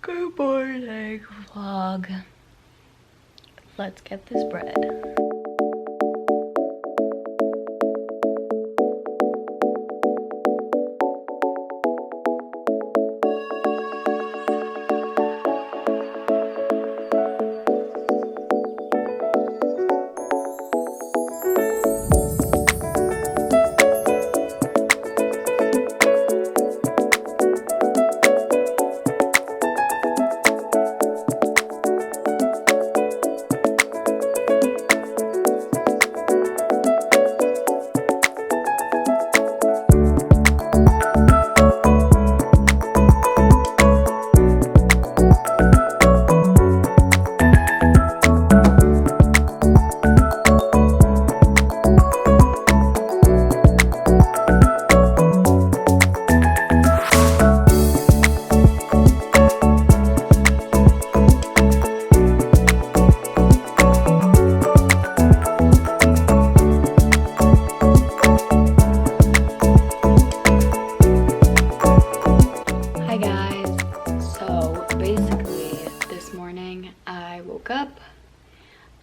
Good morning, vlog. Let's get this bread. Hi guys, so basically this morning I woke up,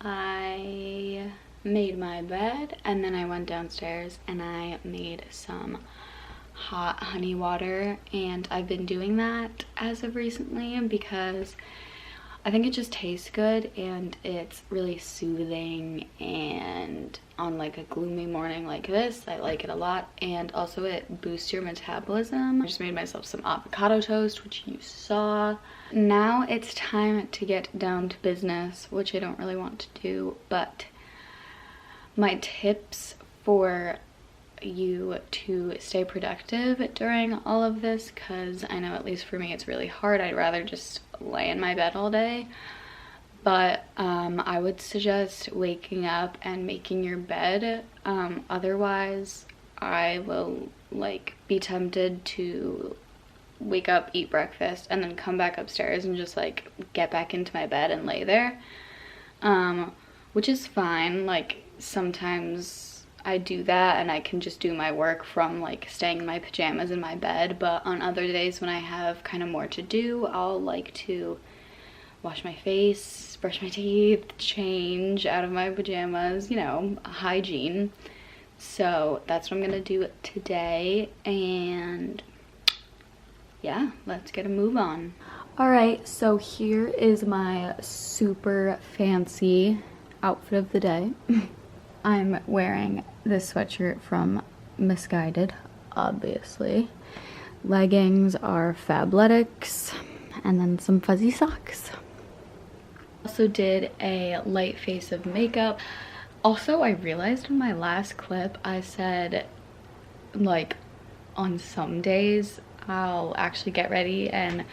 I made my bed, and then I went downstairs and I made some hot honey water, and I've been doing that as of recently because I think it just tastes good and it's really soothing, and on like a gloomy morning like this I like it a lot, and also it boosts your metabolism. I just made myself some avocado toast, which you saw. Now it's time to get down to business, which I don't really want to do, but my tips for you to stay productive during all of this, because I know at least for me it's really hard. I'd rather just lay in my bed all day, but I would suggest waking up and making your bed. Otherwise I will like be tempted to wake up, eat breakfast, and then come back upstairs and just like get back into my bed and lay there, which is fine. Like sometimes I do that and I can just do my work from like staying in my pajamas in my bed, but on other days when I have kind of more to do, I'll like to wash my face, brush my teeth, change out of my pajamas, you know, hygiene. So that's what I'm gonna do today, and yeah, let's get a move on. All right, so here is my super fancy outfit of the day. I'm wearing this sweatshirt from Misguided, obviously. Leggings are Fabletics, and then some fuzzy socks. Also did a light face of makeup. Also, I realized in my last clip I said like on some days I'll actually get ready and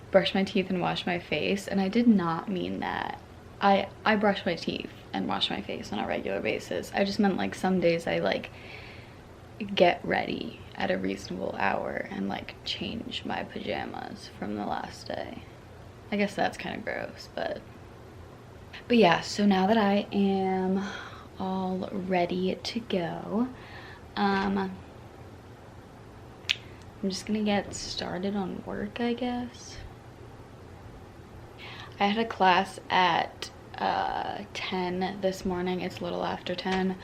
brush my teeth and wash my face, and I did not mean that. I brush my teeth and wash my face on a regular basis. I just meant like some days I like get ready at a reasonable hour and like change my pajamas from the last day. I guess that's kind of gross, but yeah, so now that I am all ready to go, I'm just gonna get started on work, I guess. I had a class at 10 this morning. It's a little after 10,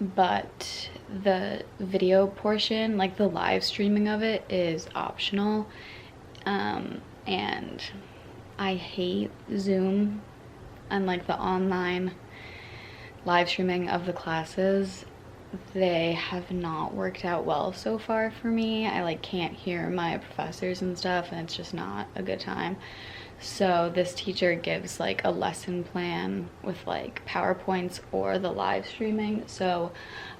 but the video portion, like the live streaming of it, is optional, and I hate Zoom and like the online live streaming of the classes. They have not worked out well so far for me. I like can't hear my professors and stuff, and it's just not a good time. So this teacher gives like a lesson plan with like PowerPoints or the live streaming. So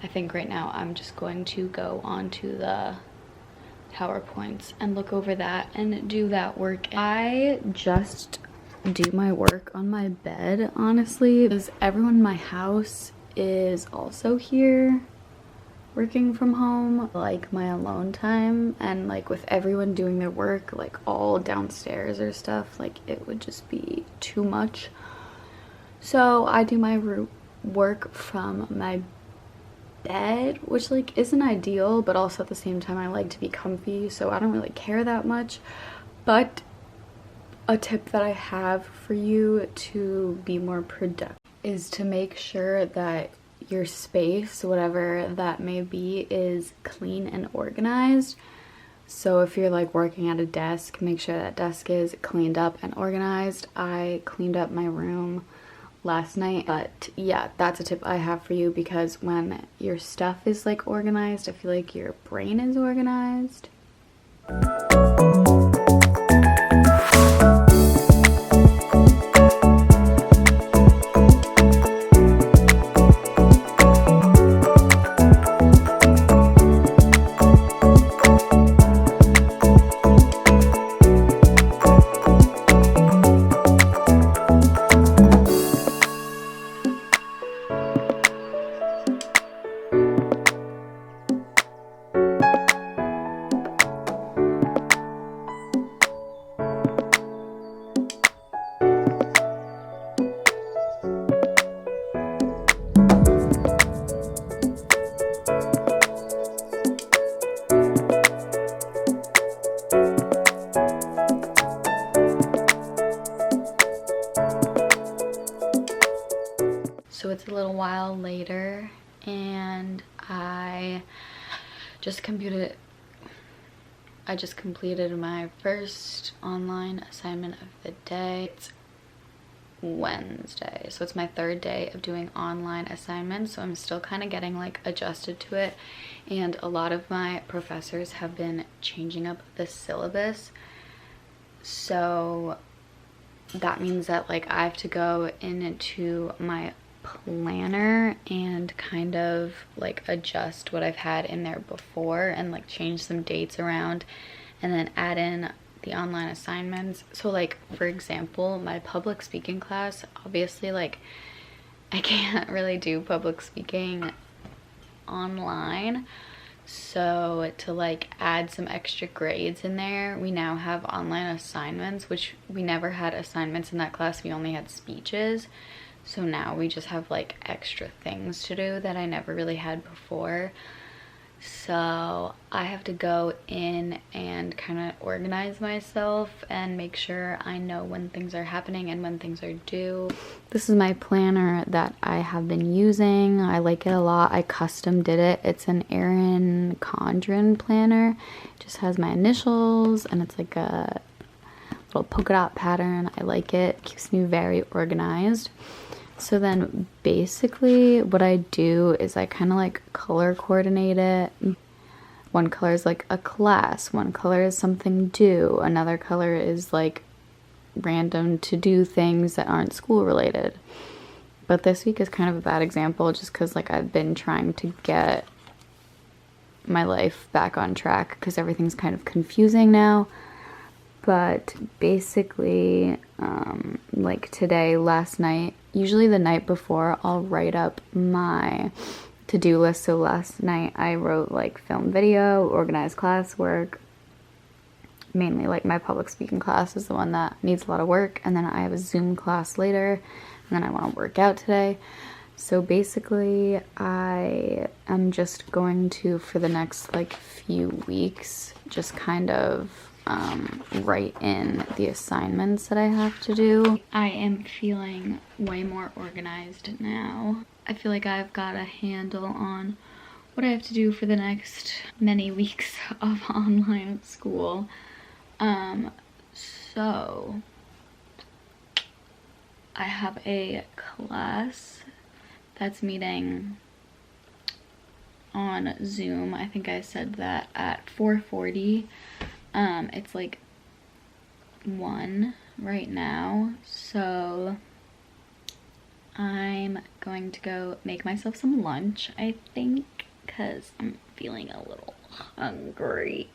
I think right now I'm just going to go onto the PowerPoints and look over that and do that work. I just do my work on my bed, honestly, because everyone in my house is also here working from home, like my alone time, and like with everyone doing their work like all downstairs or stuff, like it would just be too much. So I do my work from my bed, which like isn't ideal, but also at the same time I like to be comfy, so I don't really care that much. But a tip that I have for you to be more productive is to make sure that your space, whatever that may be, is clean and organized. So if you're like working at a desk, make sure that desk is cleaned up and organized. I cleaned up my room last night, but yeah, that's a tip I have for you, because when your stuff is like organized, I feel like your brain is organized. So it's a little while later, and I just completed my first online assignment of the day. It's Wednesday, so it's my third day of doing online assignments, so I'm still kind of getting like adjusted to it, and a lot of my professors have been changing up the syllabus, so that means that like I have to go into my planner and kind of like adjust what I've had in there before and like change some dates around and then add in the online assignments. So like, for example, my public speaking class, obviously like I can't really do public speaking online, so to like add some extra grades in there, we now have online assignments, which we never had assignments in that class. We only had speeches. So now we just have like extra things to do that I never really had before. So I have to go in and kind of organize myself and make sure I know when things are happening and when things are due. This is my planner that I have been using. I like it a lot. I custom did it. It's an Erin Condren planner. It just has my initials and it's like a little polka dot pattern. I like it. It keeps me very organized. So then basically what I do is I kind of like color coordinate it. One color is like a class, one color is something due, another color is like random to do things that aren't school related. But this week is kind of a bad example just because like I've been trying to get my life back on track because everything's kind of confusing now. But basically, like today, last night, usually the night before, I'll write up my to-do list. So last night I wrote like film, video, organized classwork. Mainly like my public speaking class is the one that needs a lot of work. And then I have a Zoom class later. And then I want to work out today. So basically I am just going to, for the next like few weeks, just kind of write in the assignments that I have to do. I am feeling way more organized now. I feel like I've got a handle on what I have to do for the next many weeks of online school. So I have a class that's meeting on Zoom. I think I said that at 4:40. It's like 1 right now, so I'm going to go make myself some lunch, I think, because I'm feeling a little hungry.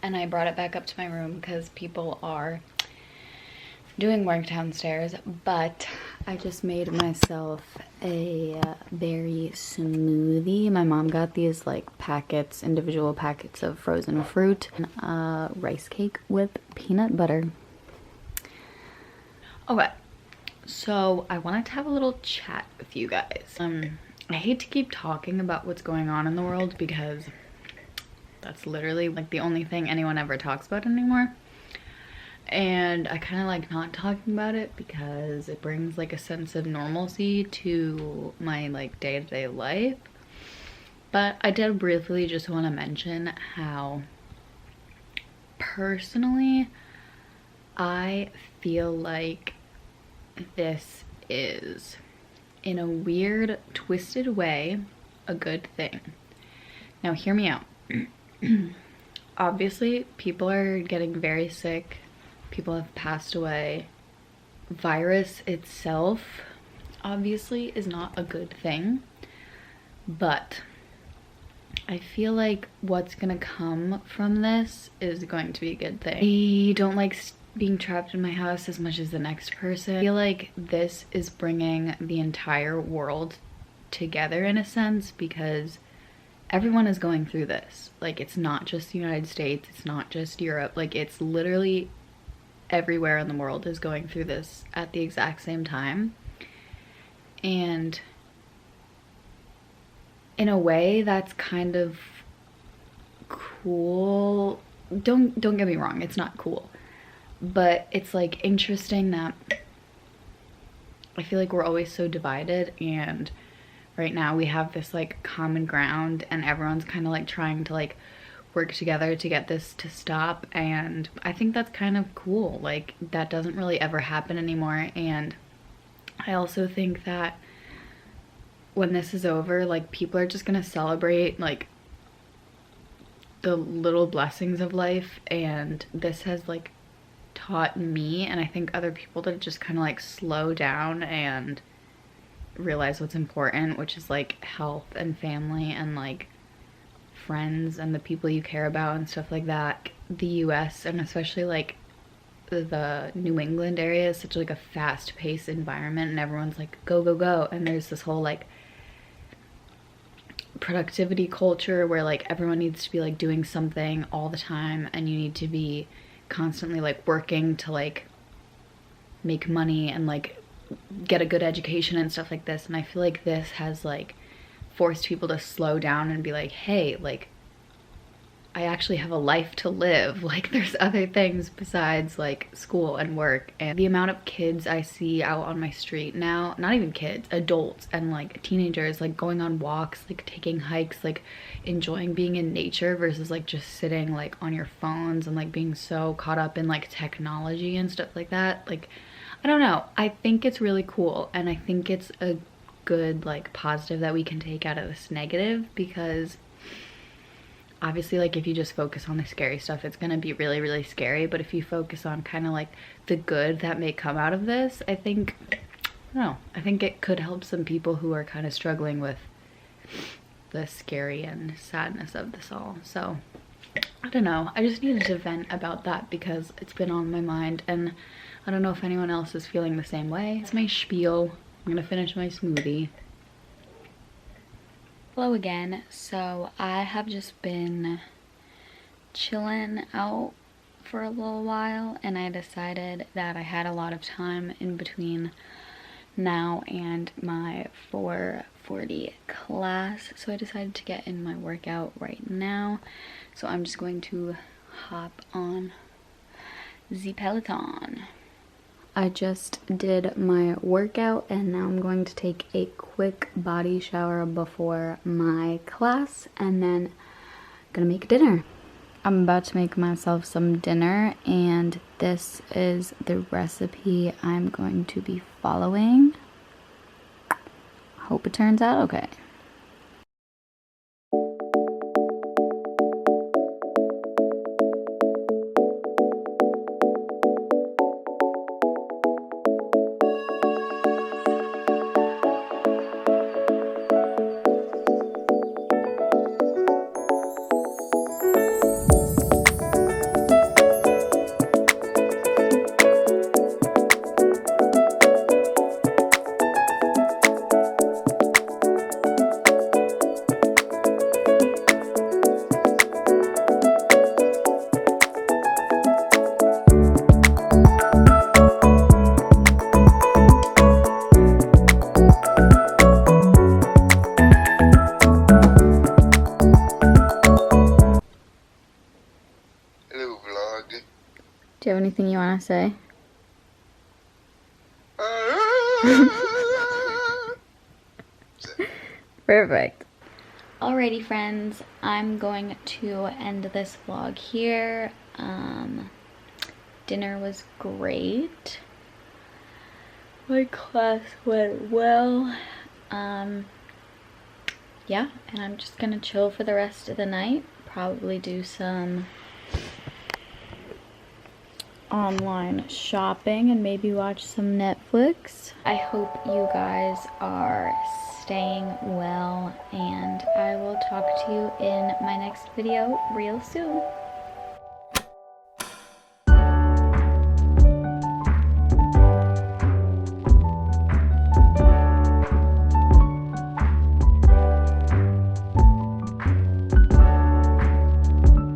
And I brought it back up to my room because people are doing work downstairs, but I just made myself a berry smoothie. My mom got these like packets, individual packets of frozen fruit, and a rice cake with peanut butter. Okay, so I wanted to have a little chat with you guys. I hate to keep talking about what's going on in the world because that's literally like the only thing anyone ever talks about anymore. And I kind of like not talking about it because it brings like a sense of normalcy to my like day-to-day life. But I did briefly just want to mention how personally I feel like this is, in a weird, twisted way, a good thing. Now hear me out. Obviously, people are getting very sick. People have passed away. Virus itself, obviously, is not a good thing. But I feel like what's gonna come from this is going to be a good thing. I don't like being trapped in my house as much as the next person. I feel like this is bringing the entire world together in a sense because everyone is going through this. Like, it's not just the United States, it's not just Europe, like it's literally everywhere in the world is going through this at the exact same time. And in a way that's kind of cool. Don't get me wrong, it's not cool, but it's like interesting that I feel like we're always so divided, and right now we have this like common ground and everyone's kind of like trying to like work together to get this to stop. And I think that's kind of cool. Like, that doesn't really ever happen anymore. And I also think that when this is over, like, people are just gonna celebrate like the little blessings of life. And this has like taught me, and I think other people, to just kind of like slow down and realize what's important, which is like health and family and like friends and the people you care about and stuff like that. The US, and especially like the New England area, is such like a fast-paced environment, and everyone's like go go go, and there's this whole like productivity culture where like everyone needs to be like doing something all the time, and you need to be constantly like working to like make money and like get a good education and stuff like this. And I feel like this has like forced people to slow down and be like, hey, like, I actually have a life to live. Like, there's other things besides like school and work. And the amount of kids I see out on my street now, not even kids, adults and like teenagers, like going on walks, like taking hikes, like enjoying being in nature versus like just sitting like on your phones and like being so caught up in like technology and stuff like that. Like, I don't know, I think it's really cool, and I think it's a good like positive that we can take out of this negative, because obviously like if you just focus on the scary stuff, it's gonna be really really scary. But if you focus on kind of like the good that may come out of this, I think, I don't know, I think it could help some people who are kind of struggling with the scary and sadness of this all. So I don't know, I just needed to vent about that because it's been on my mind, and I don't know if anyone else is feeling the same way. It's my spiel. I'm gonna finish my smoothie. Hello again. So I have just been chilling out for a little while, and I decided that I had a lot of time in between now and my 4:40 class, so I decided to get in my workout right now. So I'm just going to hop on the Peloton. I just did my workout, and now I'm going to take a quick body shower before my class, and then I'm gonna make dinner. I'm about to make myself some dinner, and this is the recipe I'm going to be following. Hope it turns out okay. Do you have anything you want to say? Perfect. Alrighty friends, I'm going to end this vlog here. Dinner was great. My class went well. Yeah, and I'm just gonna chill for the rest of the night. Probably do some online shopping and maybe watch some Netflix. I hope you guys are staying well, and I will talk to you in my next video real soon.